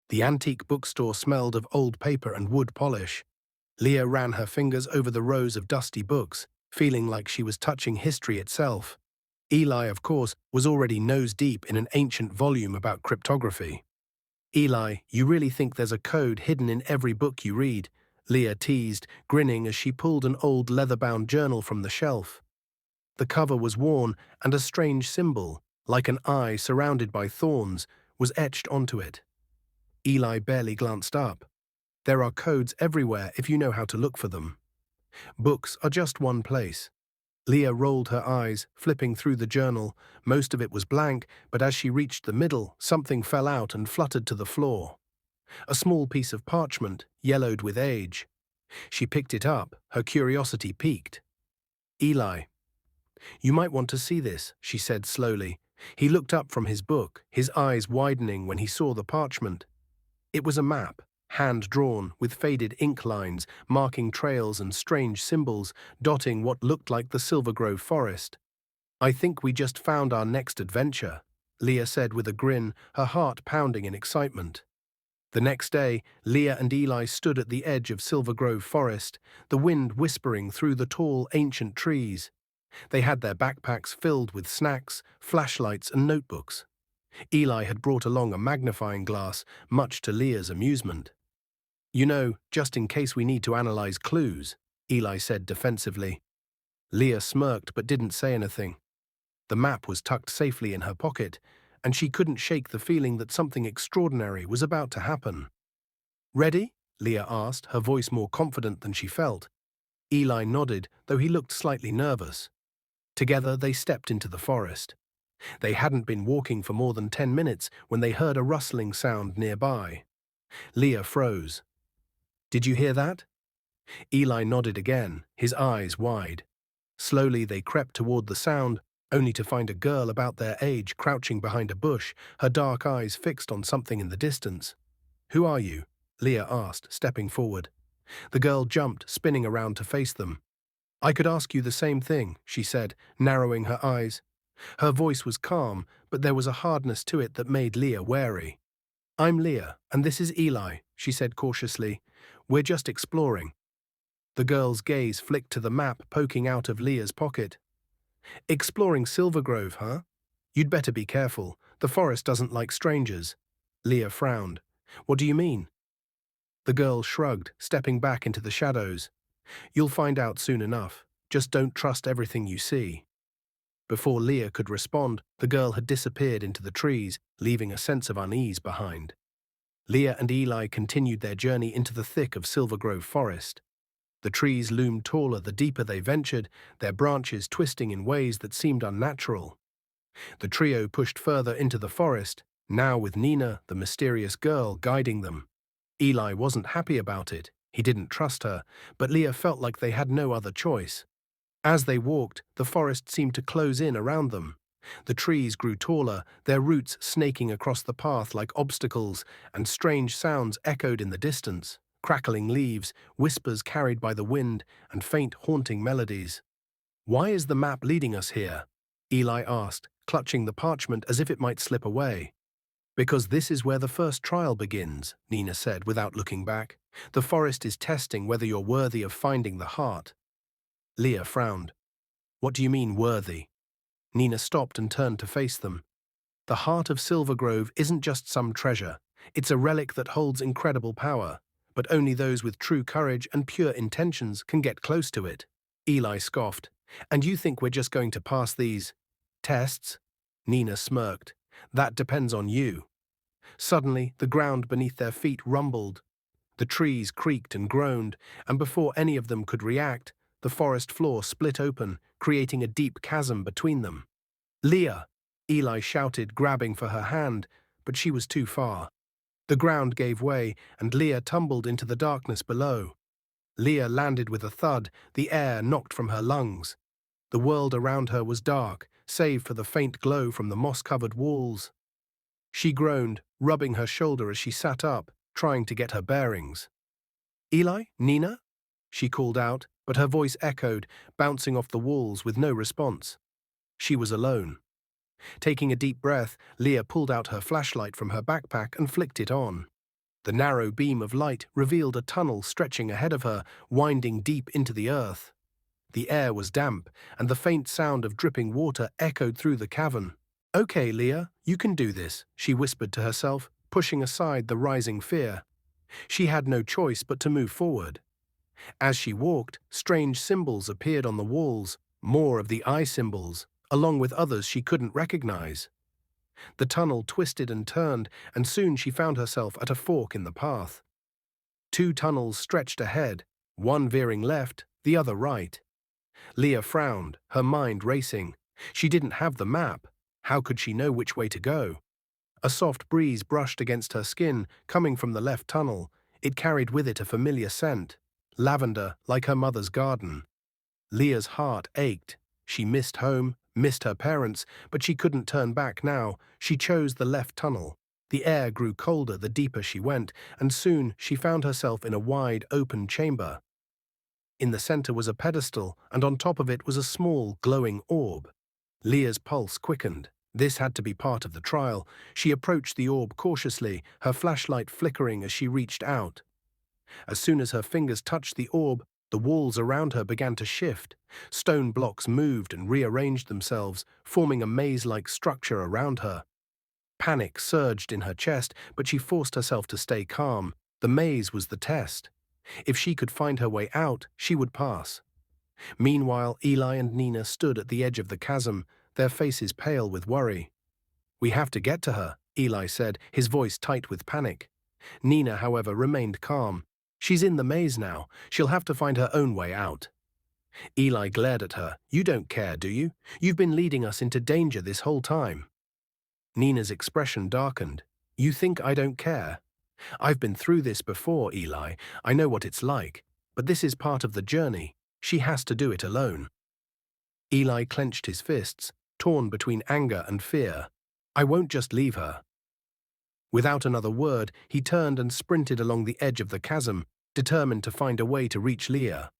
The antique bookstore smelled of old paper and wood polish. Lia ran her fingers over the rows of dusty books, feeling like she was touching history itself. Eli, of course, was already nose-deep in an ancient volume about cryptography. "Eli, you really think there's a code hidden in every book you read?" Lia teased, grinning as she pulled an old leather-bound journal from the shelf. The cover was worn, and a strange symbol, like an eye surrounded by thorns, was etched onto it. Eli barely glanced up. "There are codes everywhere if you know how to look for them. Books are just one place." Lia rolled her eyes, flipping through the journal. Most of it was blank, but as she reached the middle, something fell out and fluttered to the floor. A small piece of parchment, yellowed with age. She picked it up, her curiosity piqued. "Eli, you might want to see this," she said slowly. He looked up from his book, his eyes widening when he saw the parchment. It was a map, hand-drawn, with faded ink lines, marking trails and strange symbols, dotting what looked like the Silvergrove Forest. "I think we just found our next adventure," Lia said with a grin, her heart pounding in excitement. The next day, Lia and Eli stood at the edge of Silvergrove Forest, the wind whispering through the tall, ancient trees. They had their backpacks filled with snacks, flashlights, and notebooks. Eli had brought along a magnifying glass, much to Lia's amusement. "You know, just in case we need to analyze clues," Eli said defensively. Lia smirked but didn't say anything. The map was tucked safely in her pocket, and she couldn't shake the feeling that something extraordinary was about to happen. "Ready?" Lia asked, her voice more confident than she felt. Eli nodded, though he looked slightly nervous. Together they stepped into the forest. They hadn't been walking for more than 10 minutes when they heard a rustling sound nearby. Lia froze. "Did you hear that?" Eli nodded again, his eyes wide. Slowly they crept toward the sound, only to find a girl about their age crouching behind a bush, her dark eyes fixed on something in the distance. "Who are you?" Lia asked, stepping forward. The girl jumped, spinning around to face them. "I could ask you the same thing," she said, narrowing her eyes. Her voice was calm, but there was a hardness to it that made Lia wary. "I'm Lia, and this is Eli," she said cautiously. "We're just exploring." The girl's gaze flicked to the map poking out of Lia's pocket. "Exploring Silvergrove, huh? You'd better be careful. The forest doesn't like strangers." Lia frowned. "What do you mean?" The girl shrugged, stepping back into the shadows. "You'll find out soon enough. Just don't trust everything you see." Before Lia could respond, the girl had disappeared into the trees, leaving a sense of unease behind. Lia and Eli continued their journey into the thick of Silvergrove Forest. The trees loomed taller the deeper they ventured, their branches twisting in ways that seemed unnatural. The trio pushed further into the forest, now with Nina, the mysterious girl, guiding them. Eli wasn't happy about it. He didn't trust her, but Lia felt like they had no other choice. As they walked, the forest seemed to close in around them. The trees grew taller, their roots snaking across the path like obstacles, and strange sounds echoed in the distance. Crackling leaves, whispers carried by the wind, and faint haunting melodies. "Why is the map leading us here?" Eli asked, clutching the parchment as if it might slip away. "Because this is where the first trial begins," Nina said without looking back. "The forest is testing whether you're worthy of finding the heart." Lia frowned. "What do you mean, worthy?" Nina stopped and turned to face them. "The heart of Silvergrove isn't just some treasure. It's a relic that holds incredible power, but only those with true courage and pure intentions can get close to it." Eli scoffed. "And you think we're just going to pass these tests?" Nina smirked. "That depends on you." Suddenly, the ground beneath their feet rumbled. The trees creaked and groaned, and before any of them could react, the forest floor split open, creating a deep chasm between them. "Lia!" Eli shouted, grabbing for her hand, but she was too far. The ground gave way, and Lia tumbled into the darkness below. Lia landed with a thud, the air knocked from her lungs. The world around her was dark, save for the faint glow from the moss-covered walls. She groaned, rubbing her shoulder as she sat up, trying to get her bearings. "Eli? Nina?" she called out, but her voice echoed, bouncing off the walls with no response. She was alone. Taking a deep breath, Lia pulled out her flashlight from her backpack and flicked it on. The narrow beam of light revealed a tunnel stretching ahead of her, winding deep into the earth. The air was damp, and the faint sound of dripping water echoed through the cavern. "Okay, Lia, you can do this," she whispered to herself, pushing aside the rising fear. She had no choice but to move forward. As she walked, strange symbols appeared on the walls, more of the eye symbols, along with others she couldn't recognize. The tunnel twisted and turned, and soon she found herself at a fork in the path. Two tunnels stretched ahead, one veering left, the other right. Lia frowned, her mind racing. She didn't have the map. How could she know which way to go? A soft breeze brushed against her skin, coming from the left tunnel. It carried with it a familiar scent, lavender like her mother's garden. Lia's heart ached. She missed home, missed her parents, but she couldn't turn back now. She chose the left tunnel. The air grew colder the deeper she went, and soon she found herself in a wide, open chamber. In the center was a pedestal, and on top of it was a small, glowing orb. Lia's pulse quickened. This had to be part of the trial. She approached the orb cautiously, her flashlight flickering as she reached out. As soon as her fingers touched the orb, the walls around her began to shift. Stone blocks moved and rearranged themselves, forming a maze-like structure around her. Panic surged in her chest, but she forced herself to stay calm. The maze was the test. If she could find her way out, she would pass. Meanwhile, Eli and Nina stood at the edge of the chasm, their faces pale with worry. "We have to get to her," Eli said, his voice tight with panic. Nina, however, remained calm. "She's in the maze now. She'll have to find her own way out." Eli glared at her. "You don't care, do you? You've been leading us into danger this whole time." Nina's expression darkened. "You think I don't care? I've been through this before, Eli. I know what it's like. But this is part of the journey. She has to do it alone." Eli clenched his fists, torn between anger and fear. "I won't just leave her." Without another word, he turned and sprinted along the edge of the chasm, determined to find a way to reach Lia.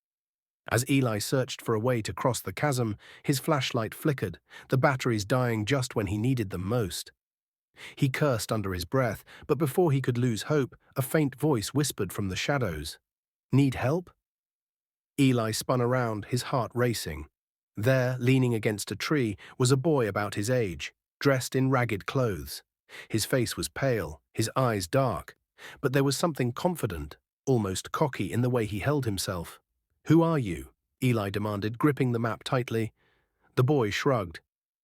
As Eli searched for a way to cross the chasm, his flashlight flickered, the batteries dying just when he needed them most. He cursed under his breath, but before he could lose hope, a faint voice whispered from the shadows. "Need help?" Eli spun around, his heart racing. There, leaning against a tree, was a boy about his age, dressed in ragged clothes. His face was pale, his eyes dark, but there was something confident, almost cocky in the way he held himself. "Who are you?" Eli demanded, gripping the map tightly. The boy shrugged.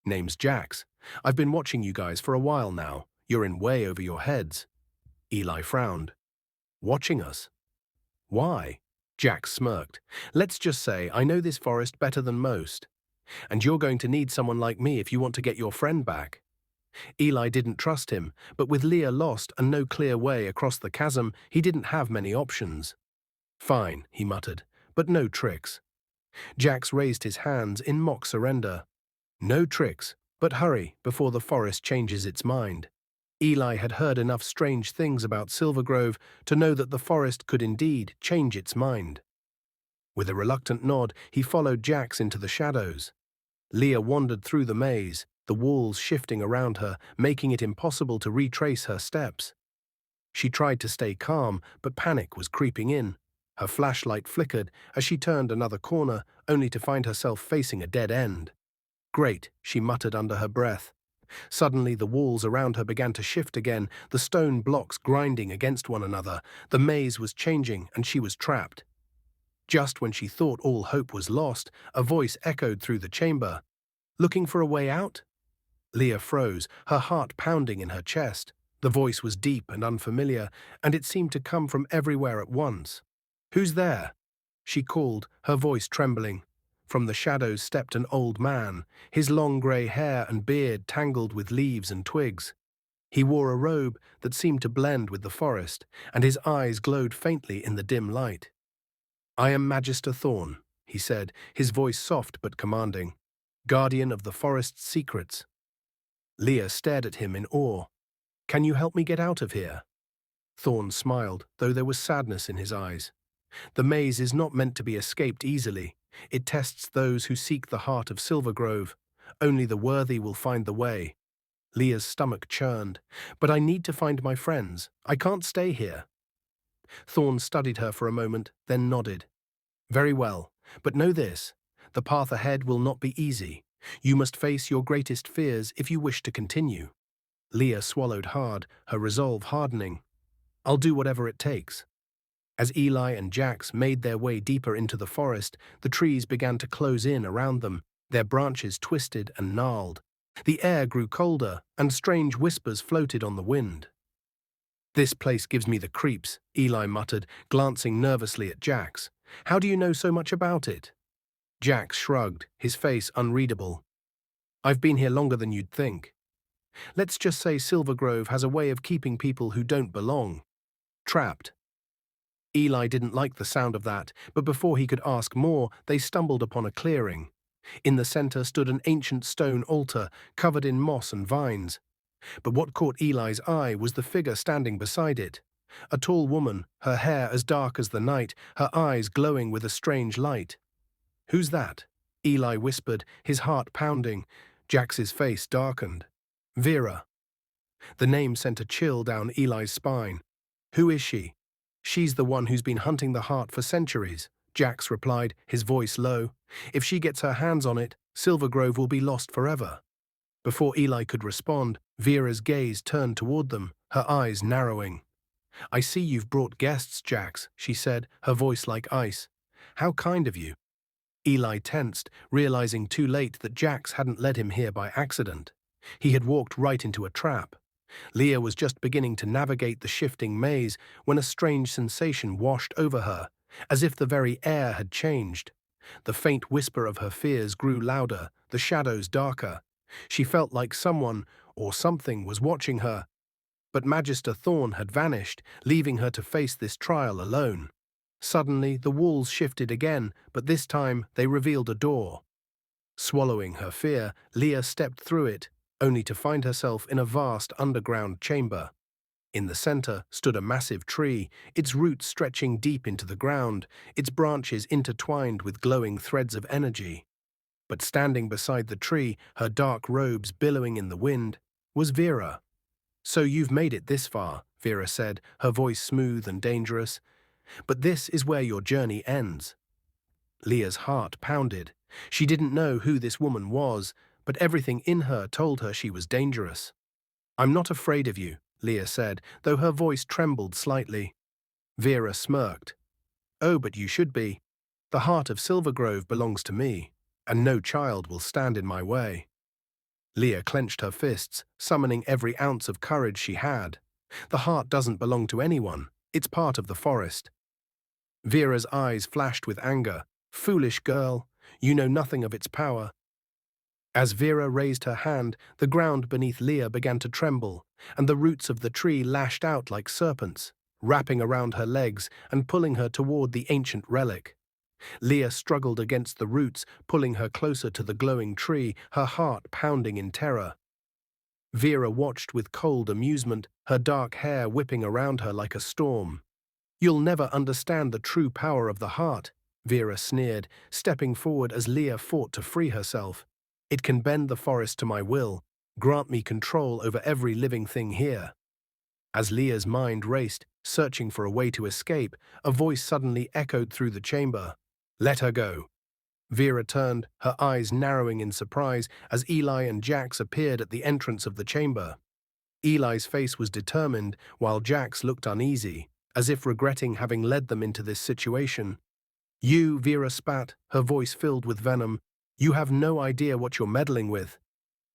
"Name's Jax. I've been watching you guys for a while now. You're in way over your heads." Eli frowned. "Watching us? Why?" Jax smirked. "Let's just say I know this forest better than most. And you're going to need someone like me if you want to get your friend back." Eli didn't trust him, but with Lia lost and no clear way across the chasm, he didn't have many options. "Fine," he muttered, "but no tricks." Jax raised his hands in mock surrender. "No tricks, but hurry before the forest changes its mind." Eli had heard enough strange things about Silvergrove to know that the forest could indeed change its mind. With a reluctant nod, he followed Jax into the shadows. Lia wandered through the maze, the walls shifting around her, making it impossible to retrace her steps. She tried to stay calm, but panic was creeping in. Her flashlight flickered as she turned another corner, only to find herself facing a dead end. "Great," she muttered under her breath. Suddenly the walls around her began to shift again, the stone blocks grinding against one another. The maze was changing, and she was trapped. Just when she thought all hope was lost, a voice echoed through the chamber. "Looking for a way out?" Lia froze, her heart pounding in her chest. The voice was deep and unfamiliar, and it seemed to come from everywhere at once. "Who's there?" she called, her voice trembling. From the shadows stepped an old man, his long grey hair and beard tangled with leaves and twigs. He wore a robe that seemed to blend with the forest, and his eyes glowed faintly in the dim light. "I am Magister Thorn," he said, his voice soft but commanding, "guardian of the forest's secrets." Lia stared at him in awe. "Can you help me get out of here?" Thorn smiled, though there was sadness in his eyes. "The maze is not meant to be escaped easily. It tests those who seek the heart of Silvergrove. Only the worthy will find the way." Lia's stomach churned. "But I need to find my friends. I can't stay here." Thorn studied her for a moment, then nodded. Very well, but know this. The path ahead will not be easy. You must face your greatest fears if you wish to continue. Lia swallowed hard, her resolve hardening. I'll do whatever it takes. As Eli and Jax made their way deeper into the forest, the trees began to close in around them, their branches twisted and gnarled. The air grew colder, and strange whispers floated on the wind. This place gives me the creeps, Eli muttered, glancing nervously at Jax. How do you know so much about it? Jax shrugged, his face unreadable. I've been here longer than you'd think. Let's just say Silvergrove has a way of keeping people who don't belong trapped. Eli didn't like the sound of that, but before he could ask more, they stumbled upon a clearing. In the center stood an ancient stone altar, covered in moss and vines. But what caught Eli's eye was the figure standing beside it. A tall woman, her hair as dark as the night, her eyes glowing with a strange light. Who's that? Eli whispered, his heart pounding. Jax's face darkened. Vera. The name sent a chill down Eli's spine. Who is she? She's the one who's been hunting the heart for centuries, Jax replied, his voice low. If she gets her hands on it, Silvergrove will be lost forever. Before Eli could respond, Vera's gaze turned toward them, her eyes narrowing. I see you've brought guests, Jax, she said, her voice like ice. How kind of you. Eli tensed, realizing too late that Jax hadn't led him here by accident. He had walked right into a trap. Lia was just beginning to navigate the shifting maze when a strange sensation washed over her, as if the very air had changed. The faint whisper of her fears grew louder, the shadows darker. She felt like someone, or something, was watching her. But Magister Thorn had vanished, leaving her to face this trial alone. Suddenly, the walls shifted again, but this time they revealed a door. Swallowing her fear, Lia stepped through it, only to find herself in a vast underground chamber. In the center stood a massive tree, its roots stretching deep into the ground, its branches intertwined with glowing threads of energy. But standing beside the tree, her dark robes billowing in the wind, was Vera. So you've made it this far, Vera said, her voice smooth and dangerous. But this is where your journey ends. Lia's heart pounded. She didn't know who this woman was, but everything in her told her she was dangerous. I'm not afraid of you, Lia said, though her voice trembled slightly. Vera smirked. Oh, but you should be. The heart of Silvergrove belongs to me, and no child will stand in my way. Lia clenched her fists, summoning every ounce of courage she had. The heart doesn't belong to anyone. It's part of the forest. Vera's eyes flashed with anger. Foolish girl, you know nothing of its power. As Vera raised her hand, the ground beneath Lia began to tremble, and the roots of the tree lashed out like serpents, wrapping around her legs and pulling her toward the ancient relic. Lia struggled against the roots, pulling her closer to the glowing tree, her heart pounding in terror. Vera watched with cold amusement, her dark hair whipping around her like a storm. You'll never understand the true power of the heart, Vera sneered, stepping forward as Lia fought to free herself. It can bend the forest to my will, grant me control over every living thing here. As Lia's mind raced, searching for a way to escape, a voice suddenly echoed through the chamber. Let her go. Vera turned, her eyes narrowing in surprise as Eli and Jax appeared at the entrance of the chamber. Eli's face was determined, while Jax looked uneasy, as if regretting having led them into this situation. You, Vera spat, her voice filled with venom. You have no idea what you're meddling with.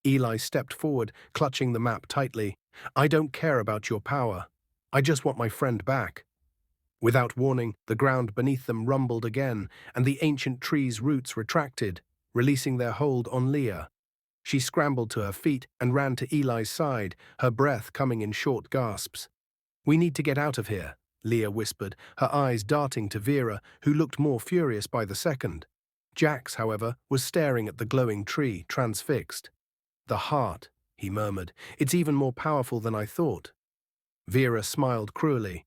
Eli stepped forward, clutching the map tightly. I don't care about your power. I just want my friend back. Without warning, the ground beneath them rumbled again, and the ancient tree's roots retracted, releasing their hold on Lia. She scrambled to her feet and ran to Eli's side, her breath coming in short gasps. We need to get out of here, Lia whispered, her eyes darting to Vera, who looked more furious by the second. Jax, however, was staring at the glowing tree, transfixed. The heart, he murmured. It's even more powerful than I thought. Vera smiled cruelly.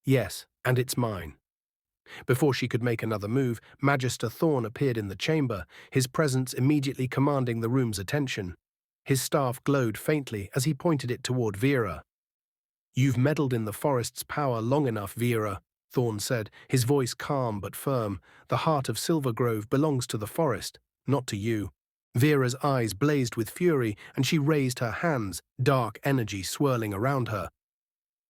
Yes, and it's mine. Before she could make another move, Magister Thorn appeared in the chamber, his presence immediately commanding the room's attention. His staff glowed faintly as he pointed it toward Vera. You've meddled in the forest's power long enough, Vera, Thorn said, his voice calm but firm. The heart of Silvergrove belongs to the forest, not to you. Vera's eyes blazed with fury, and she raised her hands, dark energy swirling around her.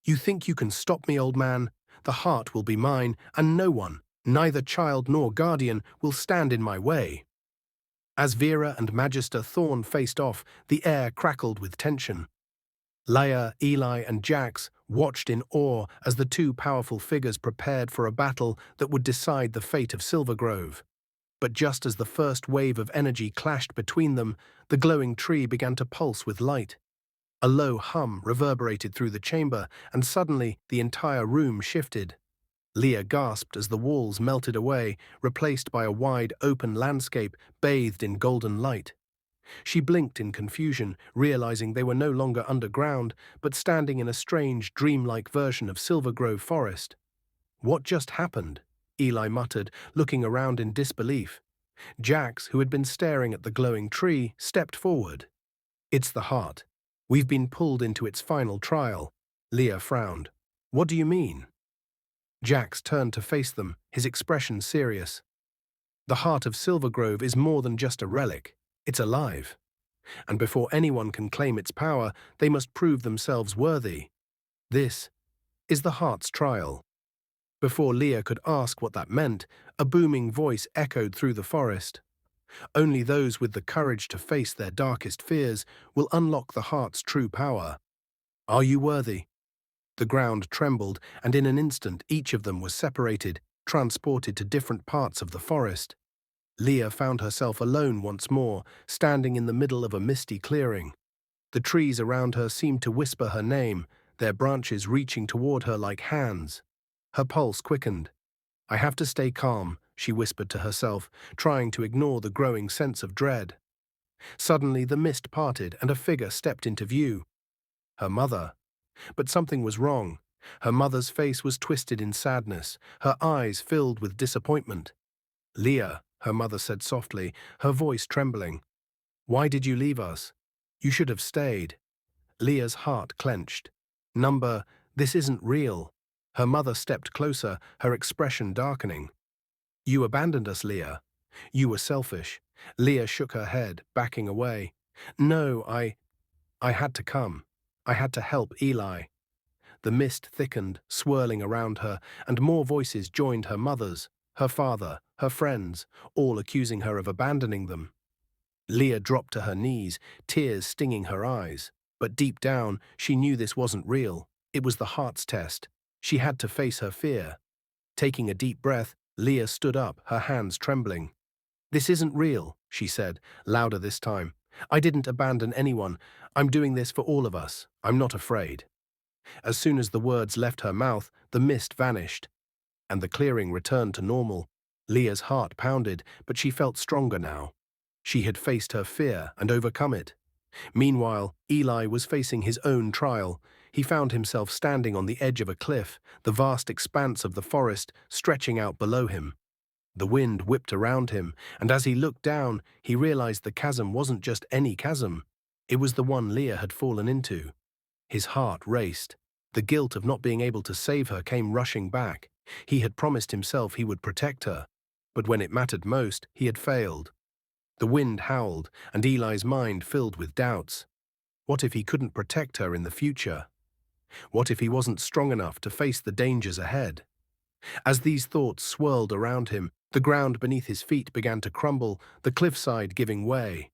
You think you can stop me, old man? The heart will be mine, and no one, neither child nor guardian, will stand in my way. As Vera and Magister Thorn faced off, the air crackled with tension. Lia, Eli, and Jax watched in awe as the two powerful figures prepared for a battle that would decide the fate of Silvergrove. But just as the first wave of energy clashed between them, the glowing tree began to pulse with light. A low hum reverberated through the chamber, and suddenly the entire room shifted. Lia gasped as the walls melted away, replaced by a wide, open landscape bathed in golden light. She blinked in confusion, realizing they were no longer underground, but standing in a strange, dreamlike version of Silvergrove Forest. What just happened? Eli muttered, looking around in disbelief. Jax, who had been staring at the glowing tree, stepped forward. It's the heart. We've been pulled into its final trial. Lia frowned. What do you mean? Jax turned to face them, his expression serious. The heart of Silvergrove is more than just a relic. It's alive. And before anyone can claim its power, they must prove themselves worthy. This is the heart's trial. Before Lia could ask what that meant, a booming voice echoed through the forest. Only those with the courage to face their darkest fears will unlock the heart's true power. Are you worthy? The ground trembled, and in an instant each of them was separated, transported to different parts of the forest. Lia found herself alone once more, standing in the middle of a misty clearing. The trees around her seemed to whisper her name, their branches reaching toward her like hands. Her pulse quickened. I have to stay calm, she whispered to herself, trying to ignore the growing sense of dread. Suddenly the mist parted and a figure stepped into view. Her mother. But something was wrong. Her mother's face was twisted in sadness, her eyes filled with disappointment. Lia, her mother said softly, her voice trembling. Why did you leave us? You should have stayed. Lia's heart clenched. This isn't real. Her mother stepped closer, her expression darkening. You abandoned us, Lia. You were selfish. Lia shook her head, backing away. No, I had to come. I had to help Eli. The mist thickened, swirling around her, and more voices joined her mother's, her father, her friends, all accusing her of abandoning them. Lia dropped to her knees, tears stinging her eyes. But deep down, she knew this wasn't real. It was the heart's test. She had to face her fear. Taking a deep breath, Lia stood up, her hands trembling. This isn't real, she said, louder this time. I didn't abandon anyone. I'm doing this for all of us. I'm not afraid. As soon as the words left her mouth, the mist vanished, and the clearing returned to normal. Lia's heart pounded, but she felt stronger now. She had faced her fear and overcome it. Meanwhile, Eli was facing his own trial. He found himself standing on the edge of a cliff, the vast expanse of the forest stretching out below him. The wind whipped around him, and as he looked down, he realized the chasm wasn't just any chasm. It was the one Lia had fallen into. His heart raced. The guilt of not being able to save her came rushing back. He had promised himself he would protect her, but when it mattered most, he had failed. The wind howled, and Eli's mind filled with doubts. What if he couldn't protect her in the future? What if he wasn't strong enough to face the dangers ahead? As these thoughts swirled around him, the ground beneath his feet began to crumble, the cliffside giving way.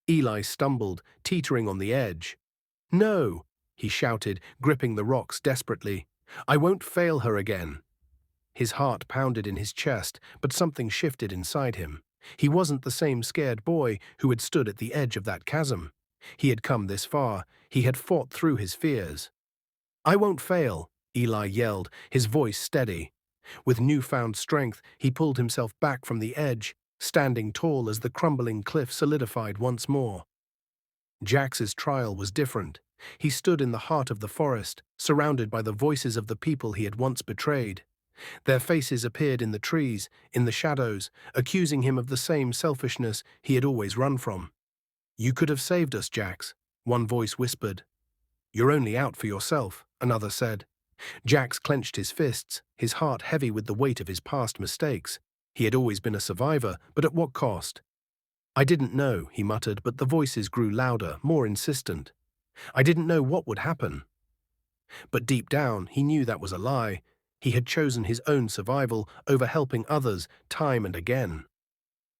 Eli stumbled, teetering on the edge. No, he shouted, gripping the rocks desperately. I won't fail her again. His heart pounded in his chest, but something shifted inside him. He wasn't the same scared boy who had stood at the edge of that chasm. He had come this far. He had fought through his fears. I won't fail, Eli yelled, his voice steady. With newfound strength, he pulled himself back from the edge, standing tall as the crumbling cliff solidified once more. Jax's trial was different. He stood in the heart of the forest, surrounded by the voices of the people he had once betrayed. Their faces appeared in the trees, in the shadows, accusing him of the same selfishness he had always run from. You could have saved us, Jax, one voice whispered. "You're only out for yourself," another said. Jax clenched his fists, his heart heavy with the weight of his past mistakes. He had always been a survivor, but at what cost? "I didn't know," he muttered, but the voices grew louder, more insistent. "I didn't know what would happen." But deep down, he knew that was a lie. He had chosen his own survival over helping others time and again.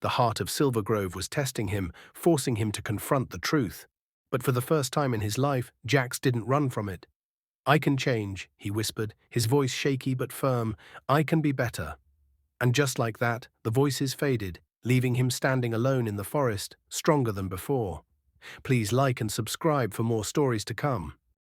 The heart of Silvergrove was testing him, forcing him to confront the truth. But for the first time in his life, Jax didn't run from it. "I can change," he whispered, his voice shaky but firm. "I can be better." And just like that, the voices faded, leaving him standing alone in the forest, stronger than before. Please like and subscribe for more stories to come.